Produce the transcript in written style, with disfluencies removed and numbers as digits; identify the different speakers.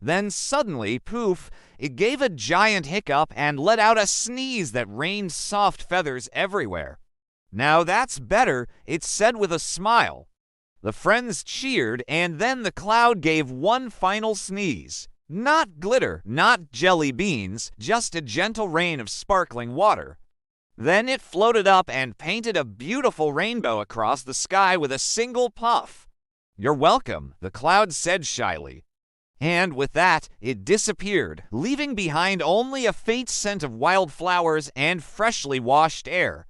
Speaker 1: Then suddenly, poof, it gave a giant hiccup and let out a sneeze that rained soft feathers everywhere. "Now that's better," it said with a smile. The friends cheered, and then the cloud gave one final sneeze. Not glitter, not jelly beans, just a gentle rain of sparkling water. Then it floated up and painted a beautiful rainbow across the sky with a single puff. "You're welcome," the cloud said shyly. And with that, it disappeared, leaving behind only a faint scent of wildflowers and freshly washed air.